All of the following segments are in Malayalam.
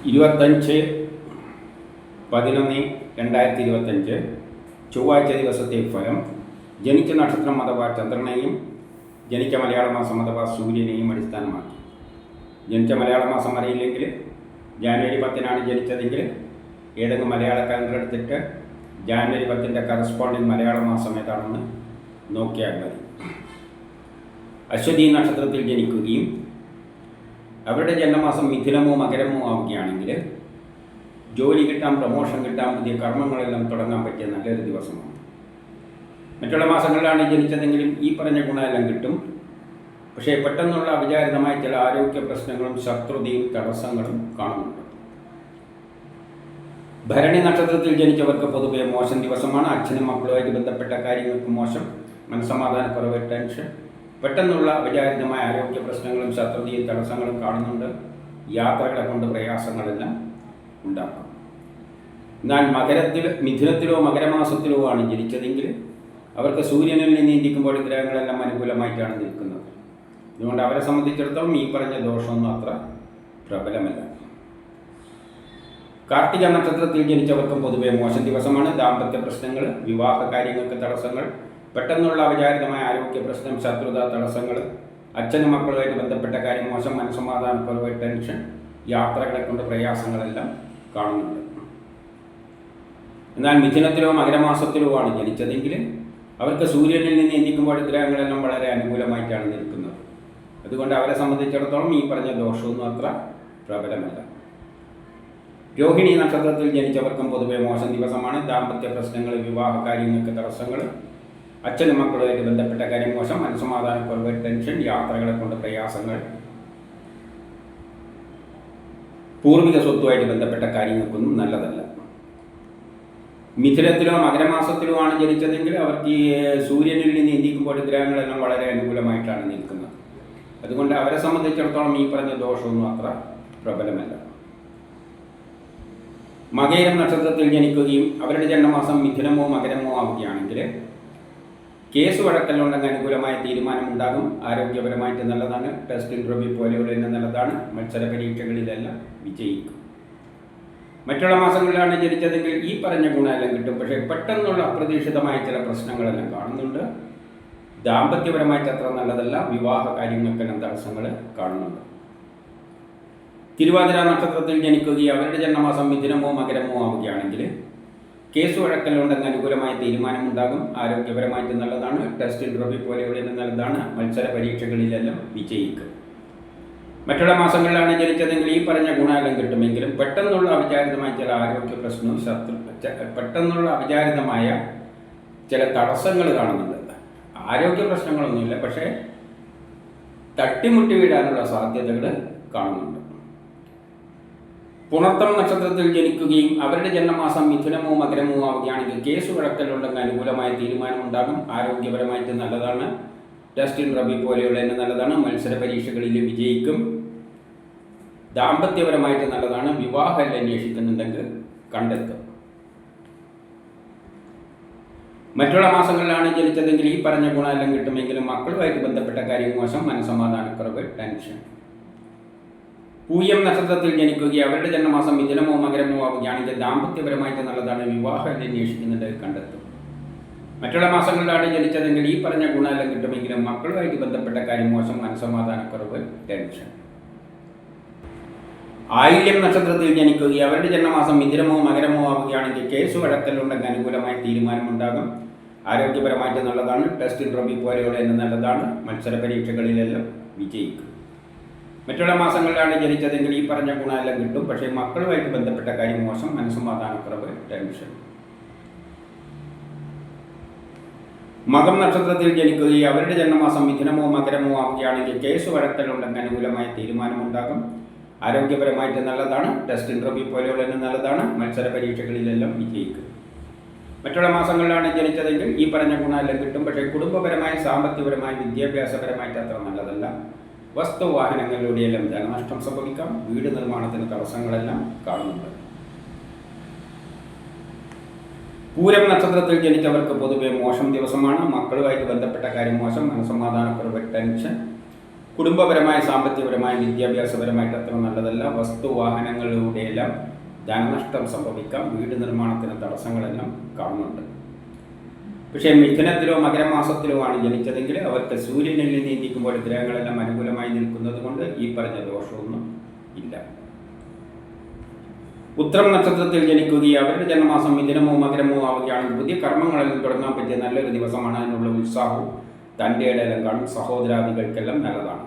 25/11/2025 ചൊവ്വാഴ്ച ദിവസത്തെ ഫലം. ജനിച്ച നക്ഷത്രം അഥവാ ചന്ദ്രനെയും ജനിച്ച മലയാള മാസം അഥവാ സൂര്യനെയും അടിസ്ഥാനമാക്കി. ജനിച്ച മലയാള മാസം അറിയില്ലെങ്കിൽ ജാനുവരി 10 ജനിച്ചതെങ്കിൽ ഏതെങ്കിലും മലയാള കാലണ്ടർ എടുത്തിട്ട് ജാനുവരി 10 കറസ്പോണ്ടിങ് മലയാള മാസം ഏതാണെന്ന് നോക്കിയാൽ മതി. അശ്വതി നക്ഷത്രത്തിൽ ജനിക്കുകയും അവരുടെ ജന്മമാസം മിഥുനമോ മകരമോ ആവുകയാണെങ്കിൽ ജോലി കിട്ടാൻ, പ്രമോഷൻ കിട്ടാൻ, പുതിയ കർമ്മങ്ങളെല്ലാം തുടങ്ങാൻ പറ്റിയ നല്ലൊരു ദിവസമാണ്. മറ്റുള്ള മാസങ്ങളിലാണ് ജനിച്ചതെങ്കിലും ഈ പറഞ്ഞ ഗുണമെല്ലാം കിട്ടും. പക്ഷേ പെട്ടെന്നുള്ള അവിചാരിതമായ ചില ആരോഗ്യ പ്രശ്നങ്ങളും ശത്രുതയും തടസ്സങ്ങളും കാണുന്നുണ്ട്. ഭരണി നക്ഷത്രത്തിൽ ജനിച്ചവർക്ക് പൊതുവെ മോശം ദിവസമാണ്. അച്ഛനും മക്കളുമായിട്ട് ബന്ധപ്പെട്ട കാര്യങ്ങൾക്ക് മോശം, മനസ്സമാധാനക്കുറവ്, ടെൻഷൻ, പെട്ടെന്നുള്ള അവിചാരിതമായ ആരോഗ്യ പ്രശ്നങ്ങളും ശത്രുതയും തടസ്സങ്ങളും കാണുന്നുണ്ട്. യാത്രകളെ കൊണ്ട് പ്രയാസങ്ങളെല്ലാം ഉണ്ടാക്കും. എന്നാൽ മിഥുനത്തിലോ മകരമാസത്തിലോ ആണ് ജനിച്ചതെങ്കിൽ അവർക്ക് സൂര്യനിൽ നിന്ന് ചിന്തിക്കുമ്പോൾ ഗ്രഹങ്ങളെല്ലാം അനുകൂലമായിട്ടാണ് നിൽക്കുന്നത്. അതുകൊണ്ട് അവരെ സംബന്ധിച്ചിടത്തോളം ഈ പറഞ്ഞ ദോഷമൊന്നും അത്ര പ്രബലമല്ല. കാർത്തിക നക്ഷത്രത്തിൽ ജനിച്ചവർക്കും പൊതുവെ മോശം ദിവസമാണ്. ദാമ്പത്യ പ്രശ്നങ്ങൾ, വിവാഹ കാര്യങ്ങൾക്ക് തടസ്സങ്ങൾ, പെട്ടെന്നുള്ള അവിചാരിതമായ ആരോഗ്യ പ്രശ്നം, ശത്രുത, തടസ്സങ്ങൾ, അച്ഛനും മക്കളുമായിട്ട് ബന്ധപ്പെട്ട കാര്യം മോശം, മനസ്സമാധാനക്കുറവ്, ടെൻഷൻ, യാത്രകളെ കൊണ്ട് പ്രയാസങ്ങളെല്ലാം കാണുന്നുണ്ട്. എന്നാൽ മിഥുനത്തിലോ മകരമാസത്തിലോ ആണ് ജനിച്ചതെങ്കിൽ അവർക്ക് സൂര്യനിൽ നിന്ന് ചിന്തിക്കുമ്പോൾ ഗ്രഹങ്ങളെല്ലാം വളരെ അനുകൂലമായിട്ടാണ് നിൽക്കുന്നത്. അതുകൊണ്ട് അവരെ സംബന്ധിച്ചിടത്തോളം ഈ പറഞ്ഞ ദോഷമൊന്നും അത്ര പ്രബലമല്ല. രോഹിണി നക്ഷത്രത്തിൽ ജനിച്ചവർക്കും പൊതുവെ മോശം ദിവസമാണ്. ദാമ്പത്യ പ്രശ്നങ്ങൾ, വിവാഹ കാര്യങ്ങൾക്ക് തടസ്സങ്ങൾ, അച്ഛനും മക്കളുമായിട്ട് ബന്ധപ്പെട്ട കാര്യം മോശം, മനസ്സമാധാനക്കുറവ്, ടെൻഷൻ, യാത്രകളെ കൊണ്ട് പ്രയാസങ്ങൾ, പൂർവിക സ്വത്തുമായിട്ട് ബന്ധപ്പെട്ട കാര്യങ്ങൾക്കൊന്നും നല്ലതല്ല. മിഥുനത്തിലോ മകരമാസത്തിലോ ആണ് ജനിച്ചതെങ്കിൽ അവർക്ക് ഈ സൂര്യനിൽ നിന്ന് ചിന്തിക്കുമ്പോൾ ഗ്രഹങ്ങളെല്ലാം വളരെ അനുകൂലമായിട്ടാണ് നിൽക്കുന്നത്. അതുകൊണ്ട് അവരെ സംബന്ധിച്ചിടത്തോളം ഈ പറഞ്ഞ ദോഷമൊന്നും അത്ര പ്രബലമല്ല. മകയിരം നക്ഷത്രത്തിൽ ജനിക്കുകയും അവരുടെ ജന്മമാസം മിഥുനമോ മകരമോ ആവുകയാണെങ്കിൽ കേസ് വഴക്കലുണ്ടെങ്കിൽ അനുകൂലമായ തീരുമാനമുണ്ടാകും. ആരോഗ്യപരമായിട്ട് നല്ലതാണ്. ടെസ്റ്റ് ഇൻ്റർവ്യൂ പോലെയുള്ള നല്ലതാണ്. മത്സര പരീക്ഷകളിലെല്ലാം വിജയിക്കും. മറ്റുള്ള മാസങ്ങളിലാണ് ജനിച്ചതെങ്കിൽ ഈ പറഞ്ഞ ഗുണമെല്ലാം കിട്ടും. പക്ഷേ പെട്ടെന്നുള്ള അപ്രതീക്ഷിതമായ ചില പ്രശ്നങ്ങളെല്ലാം കാണുന്നുണ്ട്. ദാമ്പത്യപരമായിട്ട് അത്ര നല്ലതല്ല. വിവാഹ കാര്യങ്ങൾക്കെല്ലാം തടസ്സങ്ങൾ കാണുന്നുണ്ട്. തിരുവാതിര നക്ഷത്രത്തിൽ ജനിക്കുകയും അവരുടെ ജന്മമാസം മിഥുനമോ മകരമോ ആവുകയാണെങ്കിൽ കേസ് വഴക്കലുണ്ടെങ്കിൽ അനുകൂലമായ തീരുമാനമുണ്ടാകും. ആരോഗ്യപരമായിട്ട് നല്ലതാണ്. ടെസ്റ്റ് ഇൻ്റർവ്യൂ പോലെയുള്ള നല്ലതാണ്. മത്സര പരീക്ഷകളിലെല്ലാം വിജയിക്കും. മറ്റുള്ള മാസങ്ങളിലാണ് ജനിച്ചതെങ്കിൽ ഈ പറഞ്ഞ ഗുണമെല്ലാം കിട്ടുമെങ്കിലും പെട്ടെന്നുള്ള അവിചാരിതമായ ചില ആരോഗ്യ പ്രശ്നവും പെട്ടെന്നുള്ള അവിചാരിതമായ ചില തടസ്സങ്ങൾ കാണുന്നുണ്ട്. ആരോഗ്യ പ്രശ്നങ്ങളൊന്നുമില്ല, പക്ഷേ തട്ടിമുട്ടി വീഴാനുള്ള സാധ്യതകൾ കാണുന്നുണ്ട്. പുണർത്തം നക്ഷത്രത്തിൽ ജനിക്കുകയും അവരുടെ ജന്മമാസം മിഥുനമോ മകരമോ ആവുകയാണെങ്കിൽ കേസ് വഴക്കലുണ്ടെങ്കിൽ അനുകൂലമായ തീരുമാനമുണ്ടാകും. ആരോഗ്യപരമായിട്ട് നല്ലതാണ്. ടെസ്റ്റ് ഇൻ്റർവ്യൂ പോലെയുള്ള നല്ലതാണ്. മത്സര പരീക്ഷകളിൽ വിജയിക്കും. ദാമ്പത്യപരമായിട്ട് നല്ലതാണ്. വിവാഹം അന്വേഷിക്കുന്നുണ്ടെങ്കിൽ കണ്ടെത്തും. മറ്റുള്ള മാസങ്ങളിലാണ് ജനിച്ചതെങ്കിൽ ഈ പറഞ്ഞ ഗുണമെല്ലാം കിട്ടുമെങ്കിലും മക്കളുമായിട്ട് ബന്ധപ്പെട്ട കാര്യം മോശം, മനസ്സമാധാനക്കുറവ്, ടെൻഷൻ. പൂയം നക്ഷത്രത്തിൽ ജനിക്കുകയും അവരുടെ ജന്മമാസം മിഥുനമോ മകരമോ ആവുകയാണെങ്കിൽ ദാമ്പത്യപരമായിട്ട് നല്ലതാണ്. വിവാഹം അന്വേഷിക്കുന്നുണ്ടെങ്കിൽ കണ്ടെത്തും. മറ്റുള്ള മാസങ്ങളിലാണ് ജനിച്ചതെങ്കിൽ ഈ പറഞ്ഞ ഗുണമെല്ലാം കിട്ടുമെങ്കിലും മക്കളുമായിട്ട് ബന്ധപ്പെട്ട കാര്യം മോശം, മനസ്സമാധാനക്കുറവ്, ടെൻഷൻ. ആയില്യം നക്ഷത്രത്തിൽ ജനിക്കുകയും അവരുടെ ജന്മമാസം മിഥുനമോ മകരമോ ആവുകയാണെങ്കിൽ കേസ് വഴക്കലുണ്ടെങ്കിൽ അനുകൂലമായ തീരുമാനമുണ്ടാകും. ആരോഗ്യപരമായിട്ട് നല്ലതാണ്. ടെസ്റ്റ് ഇൻ്റർവ്യൂ പോലെയുള്ള നല്ലതാണ്. മത്സര പരീക്ഷകളിലെല്ലാം വിജയിക്കും. മറ്റുള്ള മാസങ്ങളിലാണ് ജനിച്ചതെങ്കിൽ ഈ പറഞ്ഞ ഗുണമെല്ലാം കിട്ടും. പക്ഷേ മക്കളുമായിട്ട് ബന്ധപ്പെട്ട കാര്യം മോശം, മനസ്സമാധാനക്കുറവ്, ടെൻഷൻ. മകം നക്ഷത്രത്തിൽ ജനിക്കുകയും അവരുടെ ജന്മമാസം മിഥുനമോ മകരമോ ആവുകയാണെങ്കിൽ കേസ് വഴക്കലുണ്ടെങ്കിൽ അനുകൂലമായ തീരുമാനമുണ്ടാകും. ആരോഗ്യപരമായിട്ട് നല്ലതാണ്. ടെസ്റ്റ് ഇൻ്റർവ്യൂ പോലെയുള്ള നല്ലതാണ്. മത്സര പരീക്ഷകളിലെല്ലാം വിജയിക്കും. മറ്റുള്ള മാസങ്ങളിലാണ് ജനിച്ചതെങ്കിൽ ഈ പറഞ്ഞ ഗുണമെല്ലാം കിട്ടും. പക്ഷേ കുടുംബപരമായ, സാമ്പത്തികപരമായ, വിദ്യാഭ്യാസപരമായിട്ട് അത്ര നല്ലതല്ല. വസ്തുവാഹനങ്ങളിലൂടെയെല്ലാം ധനനഷ്ടം സംഭവിക്കാം. വീട് നിർമ്മാണത്തിന് തടസ്സങ്ങളെല്ലാം കാണുന്നുണ്ട്. പൂരം നക്ഷത്രത്തിൽ ജനിച്ചവർക്ക് പൊതുവെ മോശം ദിവസമാണ്. മക്കളുമായിട്ട് ബന്ധപ്പെട്ട കാര്യം മോശം, മനസ്സമാധാനക്കുറവ്, ടെൻഷൻ, കുടുംബപരമായ സാമ്പത്തികപരമായ വിദ്യാഭ്യാസപരമായിട്ട് അത്ര നല്ലതല്ല. വസ്തുവാഹനങ്ങളിലൂടെയെല്ലാം ധനനഷ്ടം സംഭവിക്കാം. വീട് നിർമ്മാണത്തിന് തടസ്സങ്ങളെല്ലാം കാണുന്നുണ്ട്. പക്ഷേ മിഥുനത്തിലോ മകരമാസത്തിലോ ആണ് ജനിച്ചതെങ്കിൽ അവർക്ക് സൂര്യനിൽ നീന്തിക്കുമ്പോൾ ഗ്രഹങ്ങളെല്ലാം അനുകൂലമായി നിൽക്കുന്നത് കൊണ്ട് ഈ പറഞ്ഞ ദോഷമൊന്നും ഇല്ല. ഉത്രം നക്ഷത്രത്തിൽ ജനിക്കുകയും അവരുടെ ജന്മമാസം മിഥുനമോ മകരമോ ആവുകയാണെങ്കിൽ പുതിയ കർമ്മങ്ങളെല്ലാം തുടങ്ങാൻ പറ്റിയ നല്ലൊരു ദിവസമാണ്. അതിനുള്ള ഉത്സാഹവും തൻ്റെ ഇടയിലും കാണും. സഹോദരാദികൾക്കെല്ലാം നല്ലതാണ്.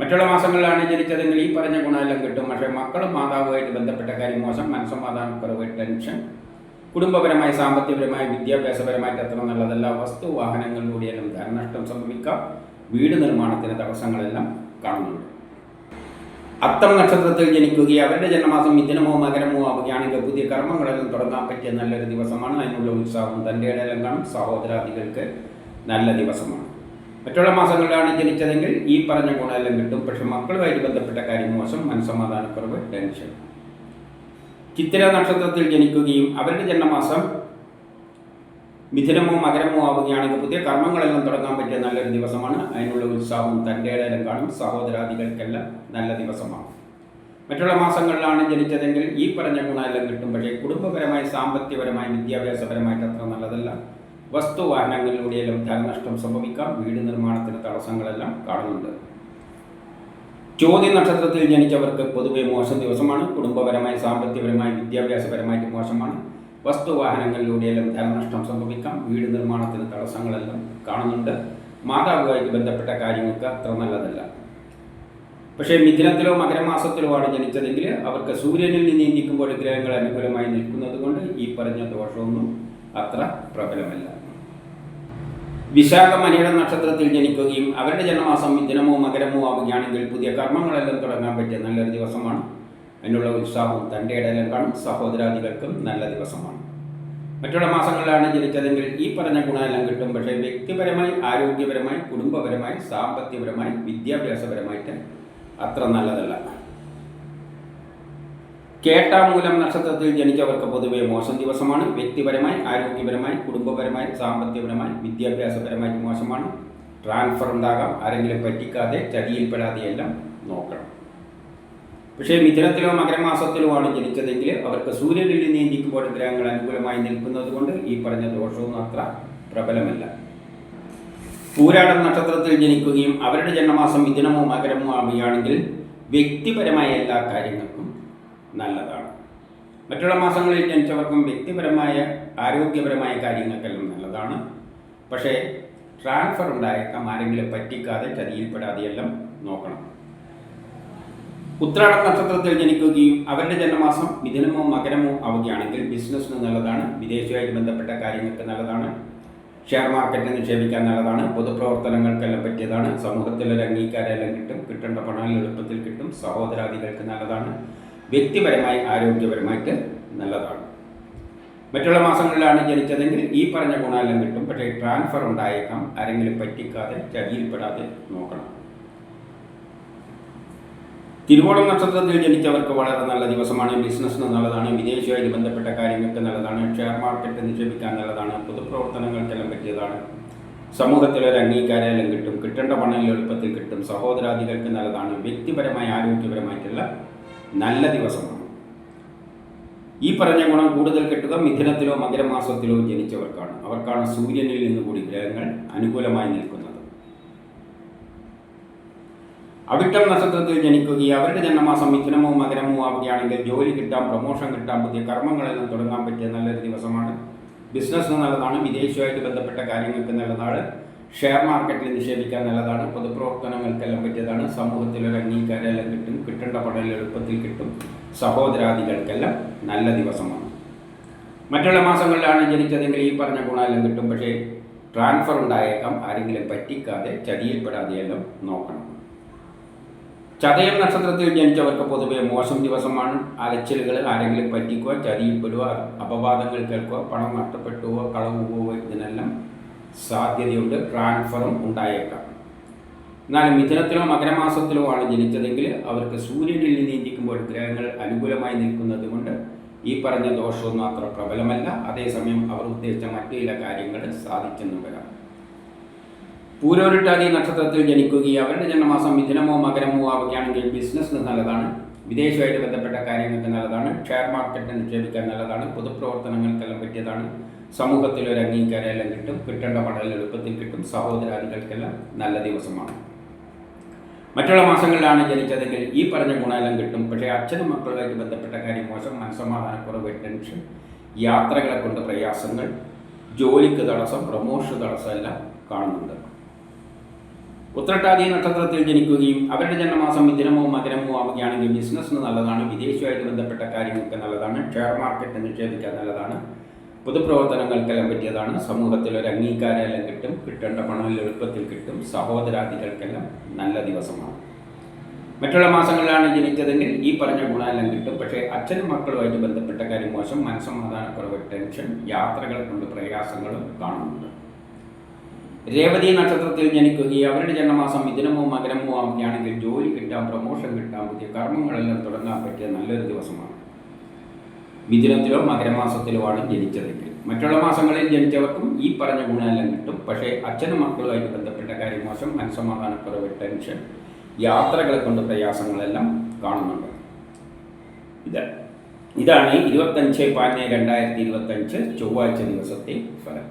മറ്റുള്ള മാസങ്ങളിലാണ് ജനിച്ചതെങ്കിൽ ഈ പറഞ്ഞ ഗുണമെല്ലാം കിട്ടും. പക്ഷേ മക്കളും മാതാവുമായിട്ട് ബന്ധപ്പെട്ട കാര്യം മോശം, മനസ്സമാധാനക്കുറവ്, ടെൻഷൻ, കുടുംബപരമായി സാമ്പത്തികപരമായി വിദ്യാഭ്യാസപരമായിട്ട് അത്ര നല്ലതല്ല. വസ്തുവാഹനങ്ങളിലൂടെയെല്ലാം ധനനഷ്ടം സംഭവിക്കാം. വീട് നിർമ്മാണത്തിന് തടസ്സങ്ങളെല്ലാം കാണുന്നുണ്ട്. അത്തം നക്ഷത്രത്തിൽ ജനിക്കുകയും അവരുടെ ജന്മമാസം മിഥുനമോ മകരമോ ആവുകയാണെങ്കിൽ പുതിയ കർമ്മങ്ങളെല്ലാം തുടങ്ങാൻ പറ്റിയ നല്ലൊരു ദിവസമാണ്. അതിനുള്ള ഉത്സാഹവും തൻ്റെ ഇടയിലും കാണും. സഹോദരാദികൾക്ക് നല്ല ദിവസമാണ്. മറ്റുള്ള മാസങ്ങളിലാണ് ജനിച്ചതെങ്കിൽ ഈ പറഞ്ഞ ഗുണമെല്ലാം കിട്ടും. പക്ഷെ മക്കളുമായിട്ട് ബന്ധപ്പെട്ട കാര്യം മോശം, മനസ്സമാധാനക്കുറവ്, ടെൻഷൻ. ചിത്തിര നക്ഷത്രത്തിൽ ജനിക്കുകയും അവരുടെ ജന്മമാസം മിഥുനമോ മകരമോ ആവുകയാണെങ്കിൽ പുതിയ കർമ്മങ്ങളെല്ലാം തുടങ്ങാൻ പറ്റിയ നല്ലൊരു ദിവസമാണ്. അതിനുള്ള ഉത്സാഹവും തൻ്റെ ഇടയിലും കാണും. സഹോദരാദികൾക്കെല്ലാം നല്ല ദിവസമാണ്. മറ്റുള്ള മാസങ്ങളിലാണ് ജനിച്ചതെങ്കിൽ ഈ പറഞ്ഞ ഗുണമെല്ലാം കിട്ടും. പക്ഷേ കുടുംബപരമായി സാമ്പത്തികപരമായി വിദ്യാഭ്യാസപരമായിട്ട് അത്ര നല്ലതല്ല. വസ്തുവാഹനങ്ങളിലൂടെയെല്ലാം ധനനഷ്ടം സംഭവിക്കാം. വീട് നിർമ്മാണത്തിന് തടസ്സങ്ങളെല്ലാം കാണുന്നുണ്ട്. ചോതി നക്ഷത്രത്തിൽ ജനിച്ചവർക്ക് പൊതുവെ മോശം ദിവസമാണ്. കുടുംബപരമായി സാമ്പത്തികപരമായി വിദ്യാഭ്യാസപരമായിട്ട് മോശമാണ്. വസ്തുവാഹനങ്ങളിലൂടെയെല്ലാം ധനനഷ്ടം സംഭവിക്കാം. വീട് നിർമ്മാണത്തിന് തടസ്സങ്ങളെല്ലാം കാണുന്നുണ്ട്. മാതാവുമായിട്ട് ബന്ധപ്പെട്ട കാര്യങ്ങൾക്ക് അത്ര നല്ലതല്ല. പക്ഷേ മിഥുനത്തിലോ മകരമാസത്തിലോ ആണ് ജനിച്ചതെങ്കിൽ അവർക്ക് സൂര്യനിൽ നീന്തിക്കുമ്പോൾ ഗ്രഹങ്ങൾ അനുകൂലമായി നിൽക്കുന്നത് കൊണ്ട് ഈ പറഞ്ഞ ദോഷമൊന്നും അത്ര പ്രബലമല്ല. വിശാഖം അനിഴം നക്ഷത്രത്തിൽ ജനിക്കുകയും അവരുടെ ജന്മമാസം മിഥുനമോ മകരമോ ആവുകയാണെങ്കിൽ പുതിയ കർമ്മങ്ങളെല്ലാം തുടങ്ങാൻ പറ്റിയ നല്ലൊരു ദിവസമാണ്. അതിനുള്ള ഉത്സാഹവും തൻ്റെ ഇടയിലും കാണും. സഹോദരാദികൾക്കും നല്ല ദിവസമാണ്. മറ്റുള്ള മാസങ്ങളിലാണ് ജനിച്ചതെങ്കിൽ ഈ പറഞ്ഞ ഗുണമെല്ലാം കിട്ടും. പക്ഷേ വ്യക്തിപരമായി, ആരോഗ്യപരമായി, കുടുംബപരമായി, സാമ്പത്തികപരമായി, വിദ്യാഭ്യാസപരമായിട്ട് അത്ര നല്ലതല്ല. കേട്ടാമൂലം നക്ഷത്രത്തിൽ ജനിച്ചവർക്ക് പൊതുവെ മോശം ദിവസമാണ്. വ്യക്തിപരമായി, ആരോഗ്യപരമായി, കുടുംബപരമായി, സാമ്പത്തികപരമായി, വിദ്യാഭ്യാസപരമായിട്ട് മോശമാണ്. ട്രാൻസ്ഫർ ഉണ്ടാകാം. ആരെങ്കിലും പറ്റിക്കാതെ ചതിയിൽപ്പെടാതെയെല്ലാം നോക്കണം. പക്ഷേ മിഥുനത്തിലോ മകരമാസത്തിലോ ആണ് ജനിച്ചതെങ്കിൽ അവർക്ക് സൂര്യനിൽ നീന്തിക്കുമ്പോൾ ഗ്രഹങ്ങൾ അനുകൂലമായി നിൽക്കുന്നത് കൊണ്ട് ഈ പറഞ്ഞ ദോഷവും അത്ര പ്രബലമല്ല. പൂരാടം നക്ഷത്രത്തിൽ ജനിക്കുകയും അവരുടെ ജന്മമാസം മിഥുനമോ മകരമോ ആവുകയാണെങ്കിൽ വ്യക്തിപരമായ എല്ലാ കാര്യങ്ങൾക്കും നല്ലതാണ്. മറ്റുള്ള മാസങ്ങളിൽ ജനിച്ചവർക്കും വ്യക്തിപരമായ ആരോഗ്യപരമായ കാര്യങ്ങൾക്കെല്ലാം നല്ലതാണ്. പക്ഷേ ട്രാൻസ്ഫർ ഉണ്ടായേക്കാം. ആരെങ്കിലും പറ്റിക്കാതെ ചതിയിൽപ്പെടാതെയെല്ലാം നോക്കണം. ഉത്രാടം നക്ഷത്രത്തിൽ ജനിക്കുകയും അവരുടെ ജന്മമാസം മിഥുനമോ മകരമോ ആവുകയാണെങ്കിൽ ബിസിനസ്സിന് നല്ലതാണ്. വിദേശവുമായിട്ട് ബന്ധപ്പെട്ട കാര്യങ്ങൾക്ക് നല്ലതാണ്. ഷെയർ മാർക്കറ്റിൽ നിക്ഷേപിക്കാൻ നല്ലതാണ്. പൊതുപ്രവർത്തനങ്ങൾക്കെല്ലാം പറ്റിയതാണ്. സമൂഹത്തിലൊരു അംഗീകാരമെല്ലാം കിട്ടും. കിട്ടേണ്ട പണം എളുപ്പത്തിൽ കിട്ടും. സഹോദരാദികൾക്ക് നല്ലതാണ്. വ്യക്തിപരമായി ആരോഗ്യപരമായിട്ട് നല്ലതാണ്. മറ്റുള്ള മാസങ്ങളിലാണ് ജനിച്ചതെങ്കിൽ ഈ പറഞ്ഞ ഗുണമെല്ലാം കിട്ടും. പക്ഷേ ട്രാൻസ്ഫർ ഉണ്ടായേക്കാം. ആരെങ്കിലും പറ്റിക്കാതെ ചതിയിൽപ്പെടാതെ നോക്കണം. തിരുവോണം നക്ഷത്രത്തിൽ ജനിച്ചവർക്ക് വളരെ നല്ല ദിവസമാണ്. ബിസിനസ്സിന് നല്ലതാണ്. വിദേശവുമായിട്ട് ബന്ധപ്പെട്ട കാര്യങ്ങൾക്ക് നല്ലതാണ്. ഷെയർ മാർക്കറ്റ് നിക്ഷേപിക്കാൻ നല്ലതാണ്. പൊതുപ്രവർത്തനങ്ങൾക്കെല്ലാം പറ്റിയതാണ്. സമൂഹത്തിലൊരു അംഗീകാരമെല്ലാം കിട്ടും. കിട്ടേണ്ട പണം എളുപ്പത്തിൽ കിട്ടും. സഹോദരാദികൾക്ക് നല്ലതാണ്. വ്യക്തിപരമായി ആരോഗ്യപരമായിട്ടുള്ള നല്ല ദിവസമാണ്. ഈ പറഞ്ഞ ഗുണം കൂടുതൽ കിട്ടുക മിഥുനത്തിലോ മകരമാസത്തിലോ ജനിച്ചവർക്കാണ്. അവർക്കാണ് സൂര്യനിൽ നിന്ന് കൂടി ഗ്രഹങ്ങൾ അനുകൂലമായി നിൽക്കുന്നത്. അവിട്ടം നക്ഷത്രത്തിൽ ജനിക്കുകയും അവരുടെ ജന്മമാസം മിഥുനമോ മകരമോ ആവുകയാണെങ്കിൽ ജോലി കിട്ടാം, പ്രമോഷൻ കിട്ടാം, പുതിയ കർമ്മങ്ങളെല്ലാം തുടങ്ങാൻ പറ്റിയ നല്ലൊരു ദിവസമാണ്. ബിസിനസ്സിന് നല്ലതാണ്. വിദേശവുമായിട്ട് ബന്ധപ്പെട്ട കാര്യങ്ങൾക്ക് നല്ലതാണ്. ഷെയർ മാർക്കറ്റിൽ നിക്ഷേപിക്കാൻ നല്ലതാണ്. പൊതുപ്രവർത്തനങ്ങൾക്കെല്ലാം പറ്റിയതാണ്. സമൂഹത്തിലൊരു അംഗീകാരമെല്ലാം കിട്ടും. കിട്ടേണ്ട പണം എളുപ്പത്തിൽ കിട്ടും. സഹോദരാദികൾക്കെല്ലാം നല്ല ദിവസമാണ്. മറ്റുള്ള മാസങ്ങളിലാണ് ജനിച്ചതെങ്കിൽ ഈ പറഞ്ഞ ഗുണമെല്ലാം കിട്ടും. പക്ഷേ ട്രാൻസ്ഫർ ഉണ്ടായേക്കാം. ആരെങ്കിലും പറ്റിക്കാതെ ചതിയിൽപ്പെടാതെയെല്ലാം നോക്കണം. ചതയം നക്ഷത്രത്തിൽ ജനിച്ചവർക്ക് പൊതുവെ മോശം ദിവസമാണ്. അലച്ചിലുകൾ, ആരെങ്കിലും പറ്റിക്കുക, ചതിയിൽപ്പെടുക, അപവാദങ്ങൾ കേൾക്കുക, പണം നഷ്ടപ്പെട്ടുവോ കളവ് പോവുക, ഇതിനെല്ലാം സാധ്യതയുണ്ട്. ട്രാൻസ്ഫറും ഉണ്ടായേക്കാം. എന്നാൽ മിഥുനത്തിലോ മകരമാസത്തിലോ ആണ് ജനിച്ചതെങ്കിൽ അവർക്ക് സൂര്യനിൽ നീന്തിക്കുമ്പോൾ ഗ്രഹങ്ങൾ അനുകൂലമായി നിൽക്കുന്നത് കൊണ്ട് ഈ പറഞ്ഞ ദോഷമൊന്നും അത്ര പ്രബലമല്ല. അതേസമയം അവർ ഉദ്ദേശിച്ച മറ്റു ചില കാര്യങ്ങൾ സാധിച്ചെന്നും വരാം. പൂരോരുട്ടാതി നക്ഷത്രത്തിൽ ജനിക്കുകയും അവരുടെ ജന്മമാസം മിഥുനമോ മകരമോ ആവുകയാണെങ്കിൽ ബിസിനസ്സിന് നല്ലതാണ്. വിദേശമായിട്ട് ബന്ധപ്പെട്ട കാര്യങ്ങൾക്ക് നല്ലതാണ്. ഷെയർ മാർക്കറ്റിൽ നിക്ഷേപിക്കാൻ നല്ലതാണ്. പൊതുപ്രവർത്തനങ്ങൾക്കെല്ലാം പറ്റിയതാണ്. സമൂഹത്തിൽ ഒരു അംഗീകാരമെല്ലാം കിട്ടും. കിട്ടേണ്ട പണം എളുപ്പത്തിൽ കിട്ടും. സഹോദരാദികൾക്കെല്ലാം നല്ല ദിവസമാണ്. മറ്റുള്ള മാസങ്ങളിലാണ് ജനിച്ചതെങ്കിൽ ഈ പറഞ്ഞ ഗുണമെല്ലാം കിട്ടും. പക്ഷേ അച്ഛനും മക്കളുമായിട്ട് ബന്ധപ്പെട്ട കാര്യം മോശം, മനസ്സമാധാനക്കുറവ്, ടെൻഷൻ, യാത്രകളെ കൊണ്ട് പ്രയാസങ്ങൾ, ജോലിക്ക് തടസ്സം, പ്രമോഷൻ തടസ്സം എല്ലാം കാണുന്നുണ്ട്. ഉത്രട്ടാതി നക്ഷത്രത്തിൽ ജനിക്കുകയും അവരുടെ ജന്മമാസം മിഥുനമോ മകരമോ ആവുകയാണെങ്കിൽ ബിസിനസ്സിന് നല്ലതാണ്. വിദേശമായിട്ട് ബന്ധപ്പെട്ട കാര്യങ്ങൾക്ക് നല്ലതാണ്. ഷെയർ മാർക്കറ്റ് നിക്ഷേപിക്കാൻ നല്ലതാണ്. പൊതുപ്രവർത്തനങ്ങൾക്കെല്ലാം പറ്റിയതാണ്. സമൂഹത്തിൽ ഒരു അംഗീകാരമെല്ലാം കിട്ടും. കിട്ടേണ്ട പണം എളുപ്പത്തിൽ കിട്ടും. സഹോദരാദികൾക്കെല്ലാം നല്ല ദിവസമാണ്. മറ്റുള്ള മാസങ്ങളിലാണ് ജനിച്ചതെങ്കിൽ ഈ പറഞ്ഞ ഗുണമെല്ലാം കിട്ടും. പക്ഷേ അച്ഛനും മക്കളുമായിട്ട് ബന്ധപ്പെട്ട കാര്യം മോശം, മനസ്സമാധാനക്കുറവ്, ടെൻഷൻ, യാത്രകളെ കൊണ്ട് പ്രയാസങ്ങളും കാണുന്നുണ്ട്. രേവതി നക്ഷത്രത്തിൽ ജനിക്കുകയും അവരുടെ ജന്മമാസം മിഥുനമോ മകരമോ ആവുകയാണെങ്കിൽ ജോലി കിട്ടാം, പ്രമോഷൻ കിട്ടാം, പുതിയ കർമ്മങ്ങളെല്ലാം തുടങ്ങാൻ പറ്റിയ നല്ലൊരു ദിവസമാണ്. മിഥുനത്തിലോ മകരമാസത്തിലോ ആണ് ജനിച്ചതെങ്കിൽ. മറ്റുള്ള മാസങ്ങളിൽ ജനിച്ചവർക്കും ഈ പറഞ്ഞ ഗുണമെല്ലാം കിട്ടും. പക്ഷേ അച്ഛനും മക്കളുമായിട്ട് ബന്ധപ്പെട്ട കാര്യം മോശം, മനസ്സമാധാനക്കുറവ്, ടെൻഷൻ, യാത്രകളെ കൊണ്ട് പ്രയാസങ്ങളെല്ലാം കാണുന്നുണ്ട്. ഇതാണ് 25/12/2025 ചൊവ്വാഴ്ച ദിവസത്തെ ഫലം.